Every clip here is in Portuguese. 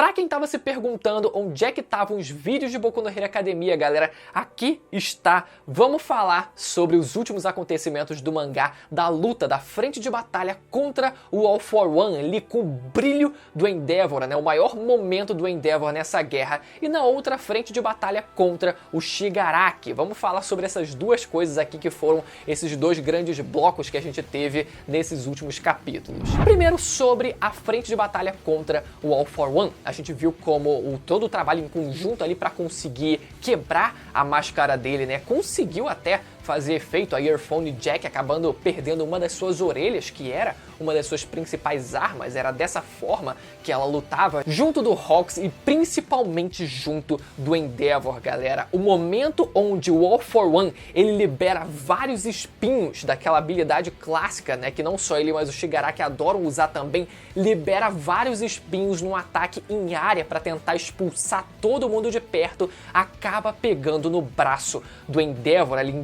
Pra quem tava se perguntando onde é que estavam os vídeos de Boku no Hero Academia, galera, aqui está. Vamos falar sobre os últimos acontecimentos do mangá, da luta, da frente de batalha contra o All for One, ali com o brilho do Endeavor, né? O maior momento do Endeavor nessa guerra, e na outra frente de batalha contra o Shigaraki. Vamos falar sobre essas duas coisas aqui que foram esses dois grandes blocos que a gente teve nesses últimos capítulos. Primeiro, sobre a frente de batalha contra o All for One. A gente viu como todo o trabalho em conjunto ali para conseguir quebrar a máscara dele, né? Conseguiu até fazer efeito a Earphone Jack, acabando perdendo uma das suas orelhas, que era uma das suas principais armas. Era dessa forma que ela lutava junto do Hawks e principalmente junto do Endeavor, galera. O momento onde o All for One, ele libera vários espinhos daquela habilidade clássica, né, que não só ele, mas o Shigaraki adoram usar também, libera vários espinhos num ataque em área para tentar expulsar todo mundo de perto, acaba pegando no braço do Endeavor, ali em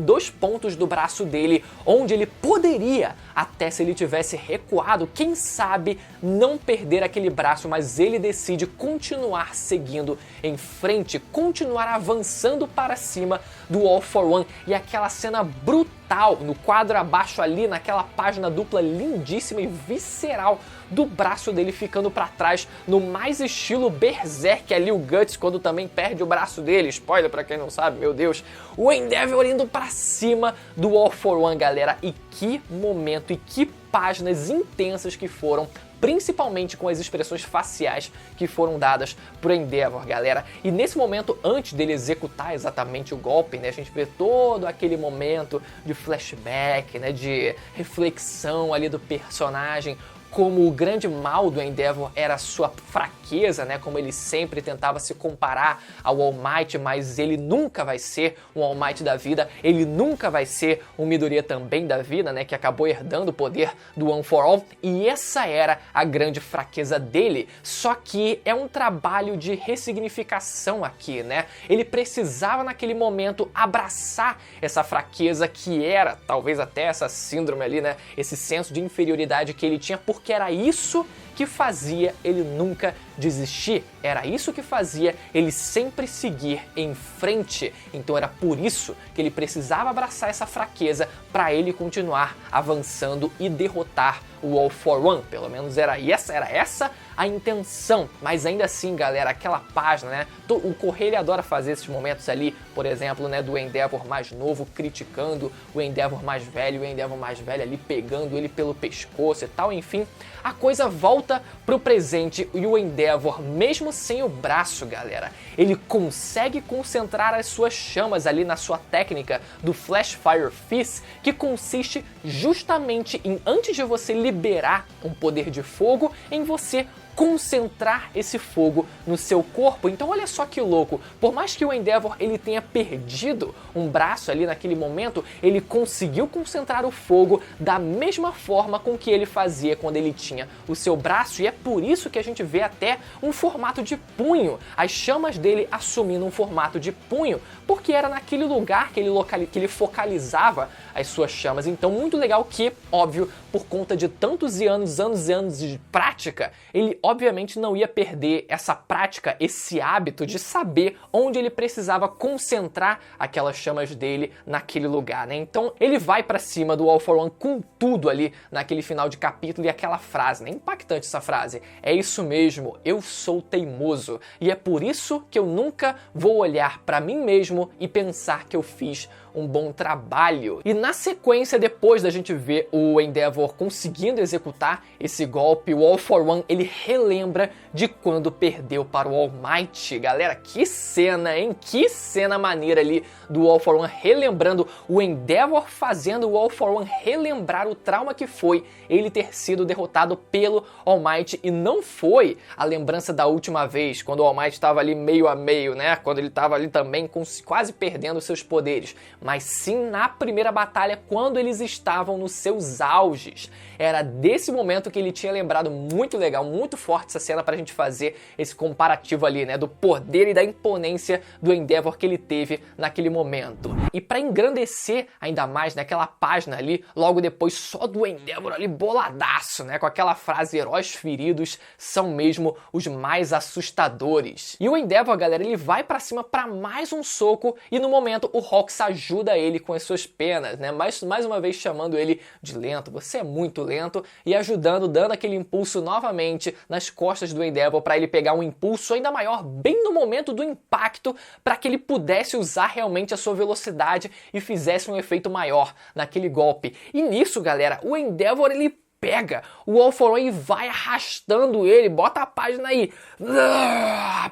dois pontos do braço dele, onde ele poderia, até se ele tivesse recuado, quem sabe não perder aquele braço, mas ele decide continuar seguindo em frente, continuar avançando para cima do All for One, e aquela cena brutal no quadro abaixo ali, naquela página dupla lindíssima e visceral do braço dele ficando para trás, no mais estilo Berserk ali, o Guts quando também perde o braço dele, spoiler pra quem não sabe, meu Deus, o Endeavor indo pra cima do All for One, galera, e que momento, e que páginas intensas que foram, principalmente com as expressões faciais que foram dadas pro Endeavor, galera. E nesse momento, antes dele executar exatamente o golpe, né, a gente vê todo aquele momento de flashback, né, de reflexão ali do personagem, como o grande mal do Endeavor era a sua fraqueza, né? Como ele sempre tentava se comparar ao All Might, mas ele nunca vai ser um All Might da vida, ele nunca vai ser um Midoriya também da vida, né? Que acabou herdando o poder do One for All, e essa era a grande fraqueza dele. Só que é um trabalho de ressignificação aqui, né? Ele precisava naquele momento abraçar essa fraqueza que era, talvez até essa síndrome ali, né? Esse senso de inferioridade que ele tinha, porque era isso que fazia ele nunca desistir, era isso que fazia ele sempre seguir em frente. Então era por isso que ele precisava abraçar essa fraqueza para ele continuar avançando e derrotar o All for One. Pelo menos era essa a intenção. Mas ainda assim, galera, aquela página, né? O Correio, ele adora fazer esses momentos ali, por exemplo, né, do Endeavor mais novo criticando o Endeavor mais velho, o Endeavor mais velho ali pegando ele pelo pescoço e tal, enfim. A coisa volta pro presente e o Endeavor, mesmo sem o braço, galera, ele consegue concentrar as suas chamas ali na sua técnica do Flash Fire Fist, que consiste justamente em, antes de você liberar um poder de fogo, em você concentrar esse fogo no seu corpo. Então olha só que louco, por mais que o Endeavor ele tenha perdido um braço ali naquele momento, ele conseguiu concentrar o fogo da mesma forma com que ele fazia quando ele tinha o seu braço, e é por isso que a gente vê até um formato de punho, as chamas dele assumindo um formato de punho, porque era naquele lugar que ele focalizava as suas chamas. Então muito legal que, óbvio, por conta de tantos anos e anos de prática, ele obviamente não ia perder essa prática, esse hábito de saber onde ele precisava concentrar aquelas chamas dele naquele lugar, né? Então ele vai pra cima do All for One com tudo ali naquele final de capítulo, e aquela frase, né? Impactante essa frase. É isso mesmo, eu sou teimoso, e é por isso que eu nunca vou olhar pra mim mesmo e pensar que eu fiz um bom trabalho. E na sequência, depois da gente ver o Endeavor conseguindo executar esse golpe, o All for One, ele relembra de quando perdeu para o All Might. Galera, que cena, hein? Que cena maneira ali do All for One, relembrando o Endeavor fazendo o All for One relembrar o trauma que foi ele ter sido derrotado pelo All Might, e não foi a lembrança da última vez, quando o All Might estava ali meio a meio, né? Quando ele estava ali também quase perdendo seus poderes, mas sim na primeira batalha, quando eles estavam nos seus auges. fortes. Era desse momento que ele tinha lembrado. Muito legal, muito forte essa cena pra gente fazer esse comparativo ali, né, do poder e da imponência do Endeavor que ele teve naquele momento. E pra engrandecer ainda mais naquela página ali, logo depois só do Endeavor ali boladaço, né, com aquela frase: heróis feridos são mesmo os mais assustadores. E o Endeavor, galera, ele vai pra cima pra mais um soco e no momento o Hawks ajuda ele com as suas penas, né, mais uma vez chamando ele de lento, você é muito lento, e ajudando, dando aquele impulso novamente nas costas do Endeavor para ele pegar um impulso ainda maior bem no momento do impacto, para que ele pudesse usar realmente a sua velocidade e fizesse um efeito maior naquele golpe. E nisso, galera, o Endeavor ele pega o All For One e vai arrastando ele, bota a página aí,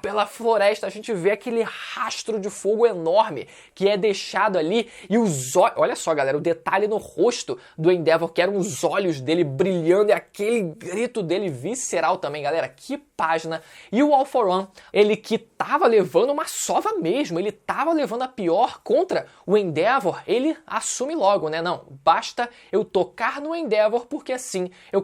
pela floresta, a gente vê aquele rastro de fogo enorme que é deixado ali e os olhos, olha só, galera, o detalhe no rosto do Endeavor, que eram os olhos dele brilhando e aquele grito dele visceral também, galera, que página. E o All For One, ele que tava levando uma sova mesmo, ele tava levando a pior contra o Endeavor, ele assume logo, né, não, basta eu tocar no Endeavor porque assim eu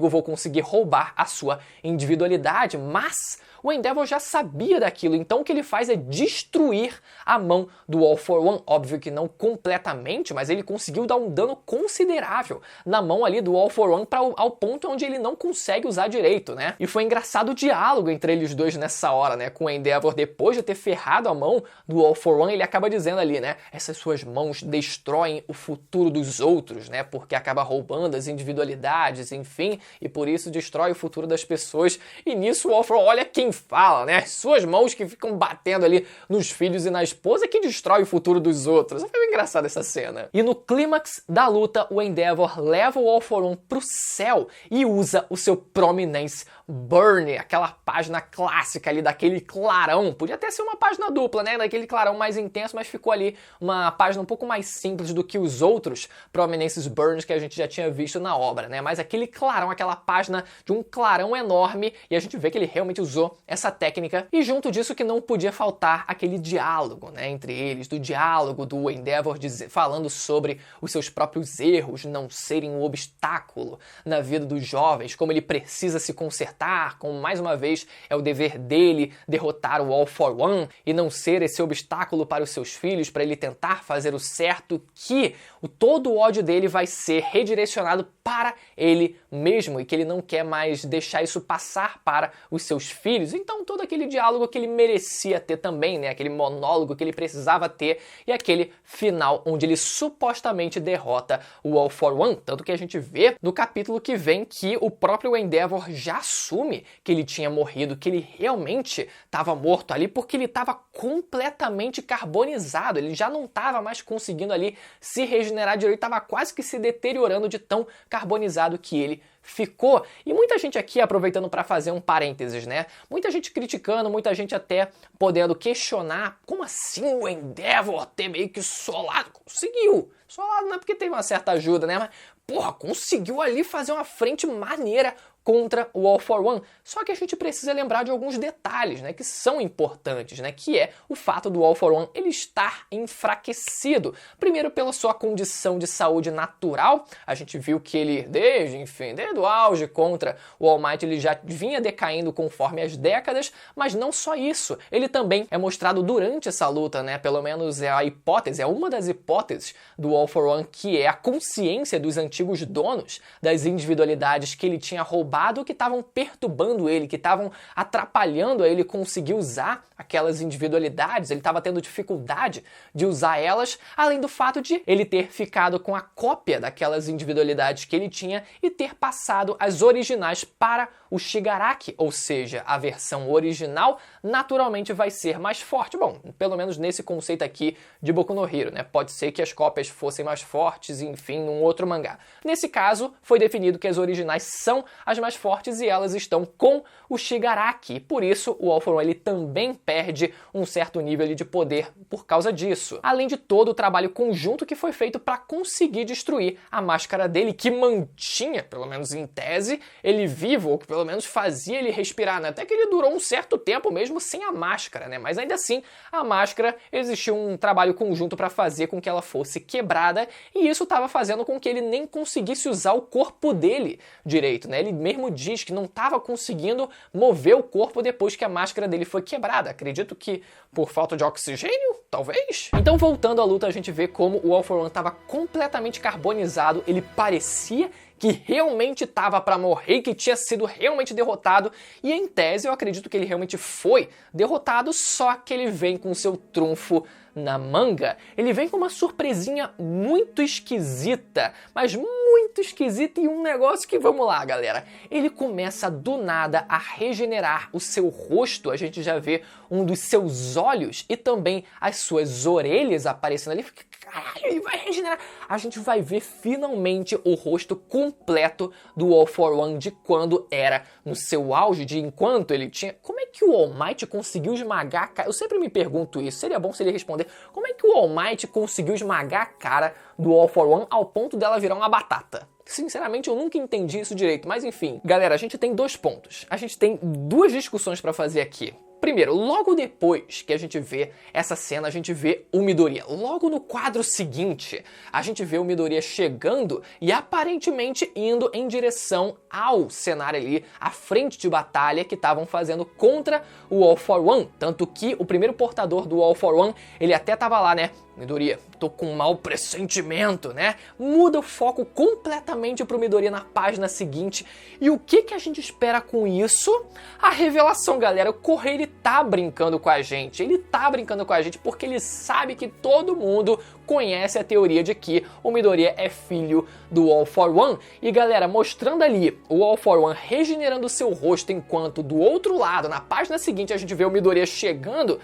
vou conseguir roubar a sua individualidade, mas o Endeavor já sabia daquilo, então o que ele faz é destruir a mão do All For One, óbvio que não completamente, mas ele conseguiu dar um dano considerável na mão ali do All For One ao ponto onde ele não consegue usar direito, né? E foi engraçado o diálogo entre eles dois nessa hora, né? Com o Endeavor, depois de ter ferrado a mão do All For One, ele acaba dizendo ali, né? Essas suas mãos destroem o futuro dos outros, né? Porque acaba roubando as individualidades, enfim, e por isso destrói o futuro das pessoas. E nisso o All For One, olha quem fala, né? As suas mãos que ficam batendo ali nos filhos e na esposa que destrói o futuro dos outros. Foi engraçada essa cena. E no clímax da luta, o Endeavor leva o All For One pro céu e usa o seu Prominence Burn, aquela página clássica ali daquele clarão. Podia até ser uma página dupla, né? Daquele clarão mais intenso, mas ficou ali uma página um pouco mais simples do que os outros Prominences Burns que a gente já tinha visto na obra, né? Mas aquele clarão, aquela página de um clarão enorme, e a gente vê que ele realmente usou essa técnica, e junto disso que não podia faltar aquele diálogo, né, entre eles, do diálogo do Endeavor falando sobre os seus próprios erros não serem um obstáculo na vida dos jovens, como ele precisa se consertar, como mais uma vez é o dever dele derrotar o All For One e não ser esse obstáculo para os seus filhos, para ele tentar fazer o certo, que todo o ódio dele vai ser redirecionado para ele mesmo e que ele não quer mais deixar isso passar para os seus filhos. Então todo aquele diálogo que ele merecia ter também, né, aquele monólogo que ele precisava ter e aquele final onde ele supostamente derrota o All For One, tanto que a gente vê no capítulo que vem que o próprio Endeavor já assume que ele tinha morrido, que ele realmente estava morto ali porque ele estava completamente carbonizado, ele já não estava mais conseguindo ali se regenerar direito, estava quase que se deteriorando de tão carbonizado que ele ficou. E muita gente aqui, aproveitando para fazer um parênteses, né? Muita gente criticando, muita gente até podendo questionar, como assim o Endeavor ter meio que solado? Conseguiu! Solado não é porque teve uma certa ajuda, né? Mas, porra, conseguiu ali fazer uma frente maneira contra o All For One. Só que a gente precisa lembrar de alguns detalhes, né, que são importantes, né, que é o fato do All For One ele estar enfraquecido. Primeiro pela sua condição de saúde natural, a gente viu que ele, desde o auge contra o All Might, ele já vinha decaindo conforme as décadas, mas não só isso, ele também é mostrado durante essa luta, né, pelo menos é a hipótese, é uma das hipóteses do All For One, que é a consciência dos antigos donos das individualidades que ele tinha roubado, que estavam perturbando ele, que estavam atrapalhando a ele conseguir usar aquelas individualidades, ele estava tendo dificuldade de usar elas, além do fato de ele ter ficado com a cópia daquelas individualidades que ele tinha e ter passado as originais para o Shigaraki, ou seja, a versão original naturalmente vai ser mais forte. Bom, pelo menos nesse conceito aqui de Boku no Hero, né? Pode ser que as cópias fossem mais fortes, enfim, num outro mangá. Nesse caso, foi definido que as originais são as mais fortes e elas estão com o Shigaraki. Por isso, o All For One ele também perde um certo nível ali de poder por causa disso. Além de todo o trabalho conjunto que foi feito para conseguir destruir a máscara dele, que mantinha, pelo menos em tese, ele vivo, ou que pelo menos fazia ele respirar, né? Até que ele durou um certo tempo mesmo sem a máscara, né? Mas ainda assim, a máscara, existiu um trabalho conjunto para fazer com que ela fosse quebrada, e isso estava fazendo com que ele nem conseguisse usar o corpo dele direito, né? Ele mesmo diz que não estava conseguindo mover o corpo depois que a máscara dele foi quebrada. Acredito que por falta de oxigênio, talvez? Então, voltando à luta, a gente vê como o All For One estava completamente carbonizado, ele parecia que realmente estava para morrer, que tinha sido realmente derrotado, e em tese eu acredito que ele realmente foi derrotado, só que ele vem com seu trunfo na manga. Ele vem com uma surpresinha muito esquisita, mas muito esquisita, e um negócio que, vamos lá, galera, ele começa do nada a regenerar o seu rosto. A gente já vê um dos seus olhos e também as suas orelhas aparecendo ali. Caralho, ele vai regenerar. A gente vai ver finalmente o rosto completo do All For One de quando era no seu auge, de enquanto ele tinha... Como é que o All Might conseguiu esmagar a cara? Eu sempre me pergunto isso, seria bom se ele responder. Como é que o All Might conseguiu esmagar a cara do All For One ao ponto dela virar uma batata? Sinceramente, eu nunca entendi isso direito, mas enfim. Galera, a gente tem dois pontos. A gente tem duas discussões pra fazer aqui. Primeiro, logo depois que a gente vê essa cena, a gente vê o Midoriya. Logo no quadro seguinte, a gente vê o Midoriya chegando e aparentemente indo em direção ao cenário ali, à frente de batalha que estavam fazendo contra o All For One. Tanto que o primeiro portador do All For One, ele até tava lá, né? Midoriya, tô com um mau pressentimento, né? Muda o foco completamente pro Midoriya na página seguinte. E o que a gente espera com isso? A revelação, galera. O Correio, ele tá brincando com a gente. Ele tá brincando com a gente porque ele sabe que todo mundo conhece a teoria de que o Midoriya é filho do All For One. E, galera, mostrando ali o All For One regenerando seu rosto, enquanto do outro lado, na página seguinte, a gente vê o Midoriya chegando.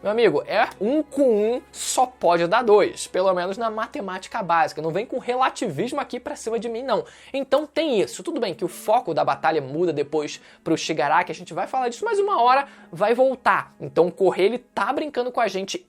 Meu amigo, um com um só pode dar dois, pelo menos na matemática básica. Não vem com relativismo aqui pra cima de mim, não. Então tem isso. Tudo bem que o foco da batalha muda depois pro Shigaraki, a gente vai falar disso, mas uma hora vai voltar. Então o Correio, ele tá brincando com a gente.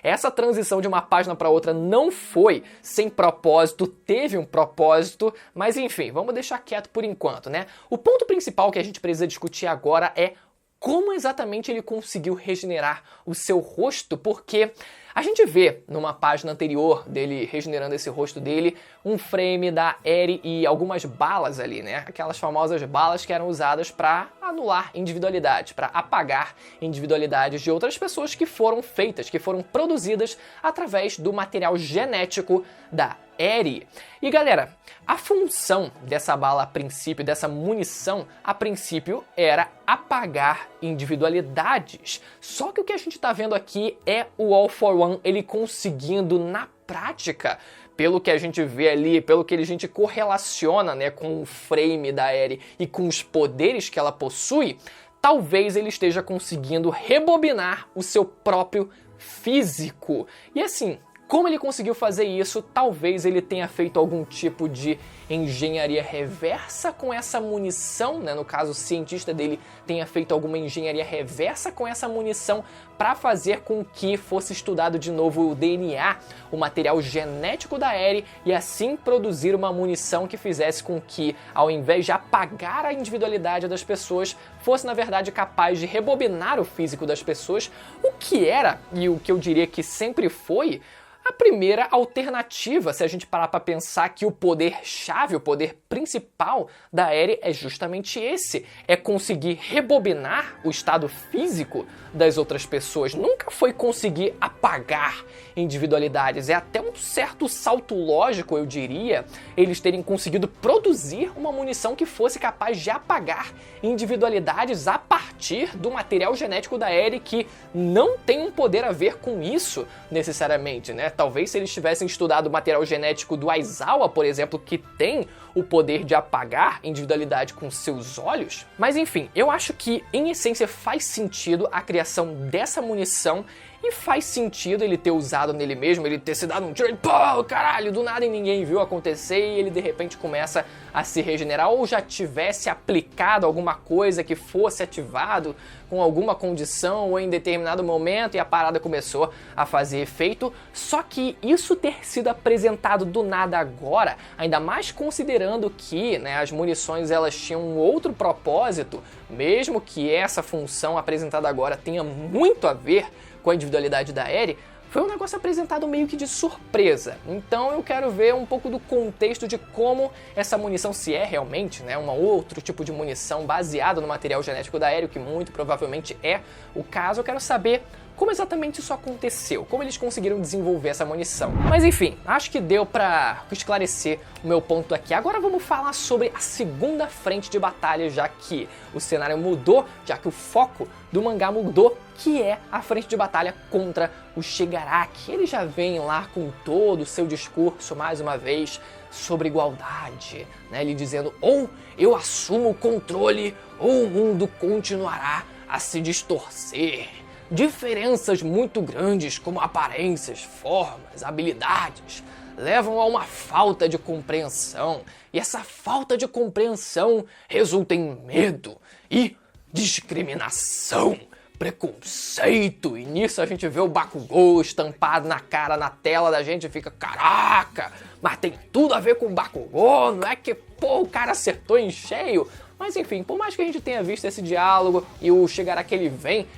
Essa transição de uma página pra outra não foi sem propósito, teve um propósito, mas enfim, vamos deixar quieto por enquanto, né? O ponto principal que a gente precisa discutir agora é como exatamente ele conseguiu regenerar o seu rosto, porque a gente vê numa página anterior dele regenerando esse rosto dele, um frame da Eri e algumas balas ali, né? Aquelas famosas balas que eram usadas para anular individualidades, para apagar individualidades de outras pessoas que foram feitas, que foram produzidas através do material genético da Eri. E galera, a função dessa bala a princípio, dessa munição a princípio, era apagar individualidades. Só que o que a gente tá vendo aqui é o All For One, ele conseguindo na prática, pelo que a gente vê ali, pelo que a gente correlaciona, né, com o frame da Eri e com os poderes que ela possui, talvez ele esteja conseguindo rebobinar o seu próprio físico. E assim, como ele conseguiu fazer isso? Talvez ele tenha feito algum tipo de engenharia reversa com essa munição, né? No caso, o cientista dele tenha feito alguma engenharia reversa com essa munição para fazer com que fosse estudado de novo o DNA, o material genético da Eri, e assim produzir uma munição que fizesse com que, ao invés de apagar a individualidade das pessoas, fosse na verdade capaz de rebobinar o físico das pessoas, o que era, e o que eu diria que sempre foi, a primeira alternativa, se a gente parar para pensar que o poder-chave, o poder principal da Eri é justamente esse, é conseguir rebobinar o estado físico das outras pessoas. Nunca foi conseguir apagar individualidades. É até um certo salto lógico, eu diria, eles terem conseguido produzir uma munição que fosse capaz de apagar individualidades a partir do material genético da Eri, que não tem um poder a ver com isso necessariamente, né? Talvez se eles tivessem estudado o material genético do Aizawa, por exemplo, que tem o poder de apagar individualidade com seus olhos. Mas enfim, eu acho que em essência faz sentido a criação dessa munição e faz sentido ele ter usado nele mesmo, ele ter se dado um tiro e pô, caralho, do nada e ninguém viu acontecer e ele de repente começa a se regenerar, ou já tivesse aplicado alguma coisa que fosse ativado com alguma condição ou em determinado momento e a parada começou a fazer efeito. Só que isso ter sido apresentado do nada agora, ainda mais considerando que, né, as munições elas tinham um outro propósito, mesmo que essa função apresentada agora tenha muito a ver com a individualidade da Eri, foi um negócio apresentado meio que de surpresa. Então eu quero ver um pouco do contexto de como essa munição, se é realmente, né, um outro tipo de munição baseado no material genético da Eri, o que muito provavelmente é o caso. Eu quero saber como exatamente isso aconteceu, como eles conseguiram desenvolver essa munição. Mas enfim, acho que deu pra esclarecer o meu ponto aqui. Agora vamos falar sobre a segunda frente de batalha, já que o cenário mudou, já que o foco do mangá mudou, que é a frente de batalha contra o Shigaraki. Ele já vem lá com todo o seu discurso, mais uma vez, sobre igualdade, né? Ele dizendo, ou eu assumo o controle, ou o mundo continuará a se distorcer. Diferenças muito grandes como aparências, formas, habilidades levam a uma falta de compreensão, e essa falta de compreensão resulta em medo e discriminação, preconceito, e nisso a gente vê o Bakugou estampado na cara, na tela da gente e fica, caraca, mas tem tudo a ver com o Bakugou, não é que, pô, o cara acertou em cheio? Mas enfim, por mais que a gente tenha visto esse diálogo e o Shigaraki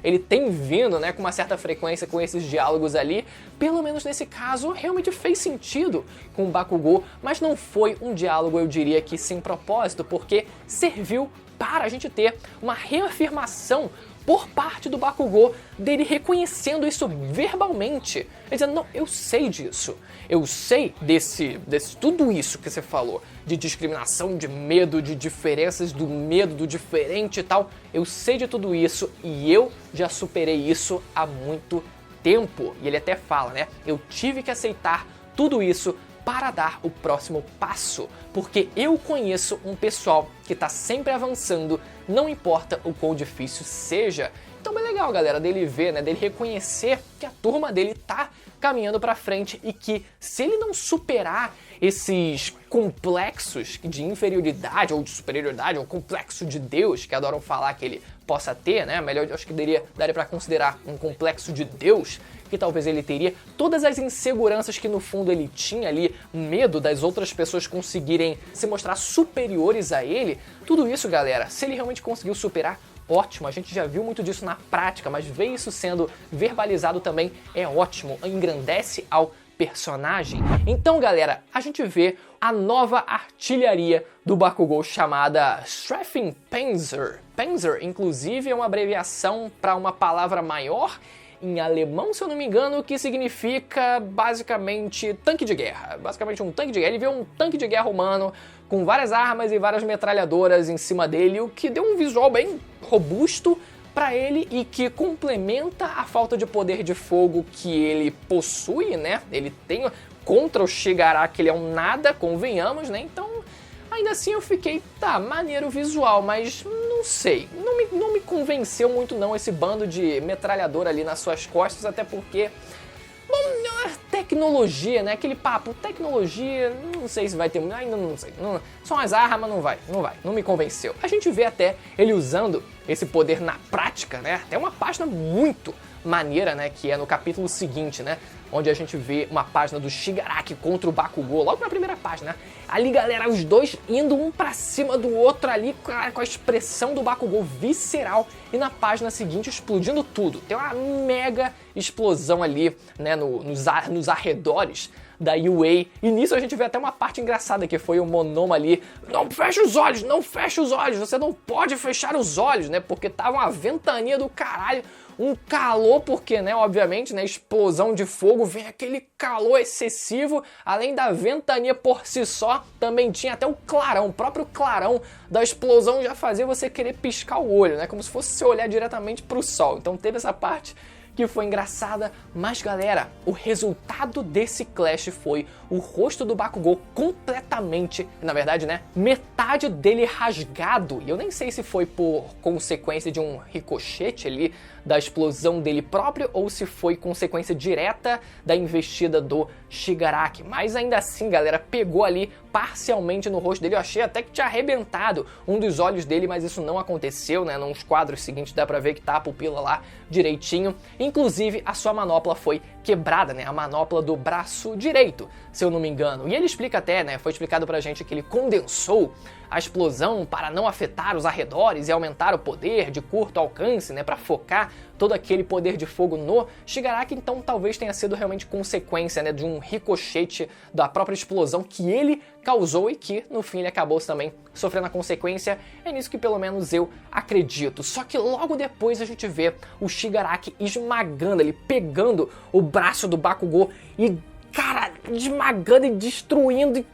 ele tem vindo, né, com uma certa frequência com esses diálogos ali, pelo menos nesse caso realmente fez sentido com o Bakugou, mas não foi um diálogo, eu diria que sem propósito, porque serviu para a gente ter uma reafirmação por parte do Bakugou, dele reconhecendo isso verbalmente, dizendo, não, eu sei disso, eu sei desse tudo isso que você falou, de discriminação, de medo, de diferenças, do medo, do diferente e tal, eu sei de tudo isso e eu já superei isso há muito tempo. E ele até fala, né, eu tive que aceitar tudo isso para dar o próximo passo, porque eu conheço um pessoal que está sempre avançando, não importa o quão difícil seja. Então bem legal, galera, dele ver, né, dele reconhecer que a turma dele tá caminhando para frente e que se ele não superar esses complexos de inferioridade ou de superioridade, ou complexo de Deus, que adoram falar que ele possa ter, né, melhor, eu acho que daria para considerar um complexo de Deus, que talvez ele teria, todas as inseguranças que no fundo ele tinha ali, medo das outras pessoas conseguirem se mostrar superiores a ele, tudo isso, galera, se ele realmente conseguiu superar, ótimo, a gente já viu muito disso na prática, mas ver isso sendo verbalizado também é ótimo, engrandece ao personagem. Então, galera, a gente vê a nova artilharia do Bakugou chamada Strafing Panzer. Panzer, inclusive, é uma abreviação para uma palavra maior em alemão, se eu não me engano, que significa basicamente tanque de guerra. Basicamente um tanque de guerra. Ele vê um tanque de guerra humano com várias armas e várias metralhadoras em cima dele, o que deu um visual bem robusto para ele e que complementa a falta de poder de fogo que ele possui, né? Ele tem contra o Shigaraki, ele é um nada, convenhamos, né? Então, ainda assim eu fiquei, tá, maneiro visual, mas não sei, não me convenceu muito não esse bando de metralhadora ali nas suas costas, até porque, bom, tecnologia, né, aquele papo, tecnologia, não sei se vai ter, ainda não sei, são as armas, não me convenceu. A gente vê até ele usando esse poder na prática, né, até uma página muito maneira, né, que é no capítulo seguinte, né, onde a gente vê uma página do Shigaraki contra o Bakugou, logo na primeira página, né? Ali, galera, os dois indo um pra cima do outro ali, com a expressão do Bakugou visceral, e na página seguinte explodindo tudo. Tem uma mega explosão ali, né, nos arredores da UA, e nisso a gente vê até uma parte engraçada, que foi o Monoma ali, não fecha os olhos, você não pode fechar os olhos, né, porque tava uma ventania do caralho, um calor, porque, né, obviamente, né, explosão de fogo, vem aquele calor excessivo, além da ventania por si só, também tinha até o clarão, o próprio clarão da explosão já fazia você querer piscar o olho, né, como se fosse você olhar diretamente pro sol, então teve essa parte que foi engraçada, mas galera, o resultado desse clash foi o rosto do Bakugou completamente, na verdade, né, metade dele rasgado, e eu nem sei se foi por consequência de um ricochete ali da explosão dele próprio ou se foi consequência direta da investida do Shigaraki, mas ainda assim, galera, pegou ali parcialmente no rosto dele. Eu achei até que tinha arrebentado um dos olhos dele, mas isso não aconteceu, né? Nos quadros seguintes dá pra ver que tá a pupila lá direitinho. Inclusive, a sua manopla foi quebrada, né? A manopla do braço direito, se eu não me engano. E ele explica até, né? Foi explicado pra gente que ele condensou a explosão para não afetar os arredores e aumentar o poder de curto alcance, né? Pra focar todo aquele poder de fogo no Shigaraki, então talvez tenha sido realmente consequência, né, de um ricochete da própria explosão que ele causou e que, no fim, ele acabou também sofrendo a consequência. É nisso que pelo menos eu acredito. Só que logo depois a gente vê o Shigaraki esmagando, ele pegando o braço do Bakugou e, cara, esmagando e destruindo e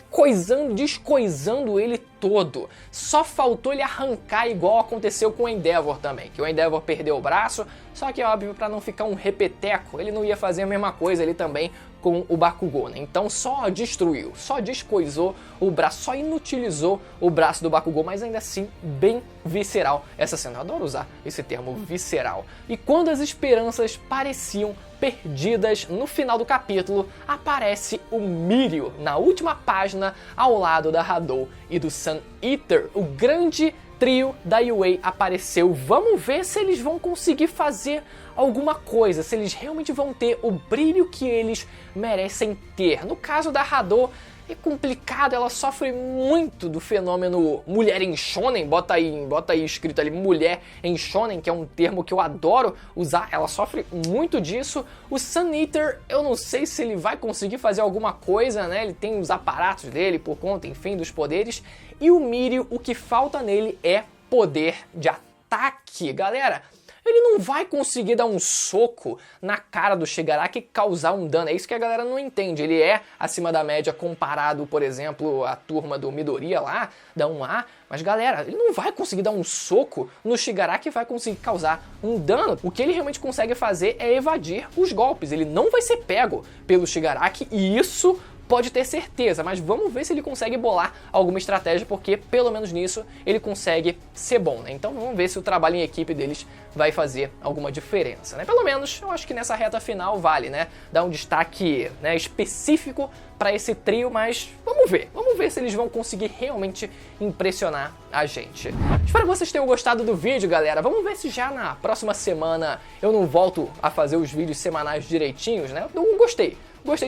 coisando, descoisando ele todo. Só faltou ele arrancar igual aconteceu com o Endeavor também, que o Endeavor perdeu o braço, só que óbvio, para não ficar um repeteco, ele não ia fazer a mesma coisa ali também com o Bakugou, né? Então só destruiu, só descoisou o braço, só inutilizou o braço do Bakugou, mas ainda assim bem visceral essa cena. Eu adoro usar esse termo visceral. E quando as esperanças pareciam perdidas, no final do capítulo aparece o Mirio na última página ao lado da Hadou e do Sun Eater. O grande trio da UA apareceu. Vamos ver se eles vão conseguir fazer alguma coisa, se eles realmente vão ter o brilho que eles merecem ter. No caso da Hadou, é complicado, ela sofre muito do fenômeno mulher em shonen, bota aí escrito ali mulher em shonen, que é um termo que eu adoro usar, ela sofre muito disso. O Sun Eater, eu não sei se ele vai conseguir fazer alguma coisa, né, ele tem os aparatos dele por conta, enfim, dos poderes. E o Mirio, o que falta nele é poder de ataque, galera. Ele não vai conseguir dar um soco na cara do Shigaraki e causar um dano. É isso que a galera não entende. Ele é acima da média comparado, por exemplo, à turma do Midoriya lá, da 1A. Mas galera, ele não vai conseguir dar um soco no Shigaraki e vai conseguir causar um dano. O que ele realmente consegue fazer é evadir os golpes. Ele não vai ser pego pelo Shigaraki e isso pode ter certeza, mas vamos ver se ele consegue bolar alguma estratégia, porque pelo menos nisso ele consegue ser bom, né? Então vamos ver se o trabalho em equipe deles vai fazer alguma diferença, né? Pelo menos eu acho que nessa reta final vale, né? Dar um destaque, né, específico para esse trio, mas vamos ver se eles vão conseguir realmente impressionar a gente. Espero que vocês tenham gostado do vídeo, galera. Vamos ver se já na próxima semana eu não volto a fazer os vídeos semanais direitinhos, né? Eu gostei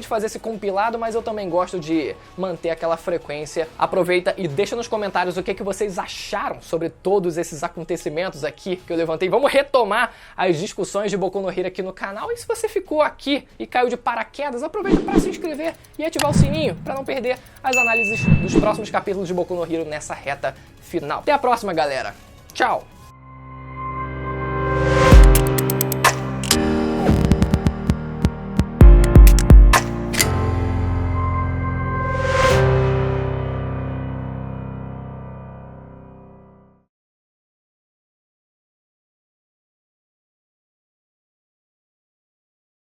de fazer esse compilado, mas eu também gosto de manter aquela frequência. Aproveita e deixa nos comentários o que vocês acharam sobre todos esses acontecimentos aqui que eu levantei. Vamos retomar as discussões de Boku no Hero aqui no canal. E se você ficou aqui e caiu de paraquedas, aproveita para se inscrever e ativar o sininho para não perder as análises dos próximos capítulos de Boku no Hero nessa reta final. Até a próxima, galera. Tchau!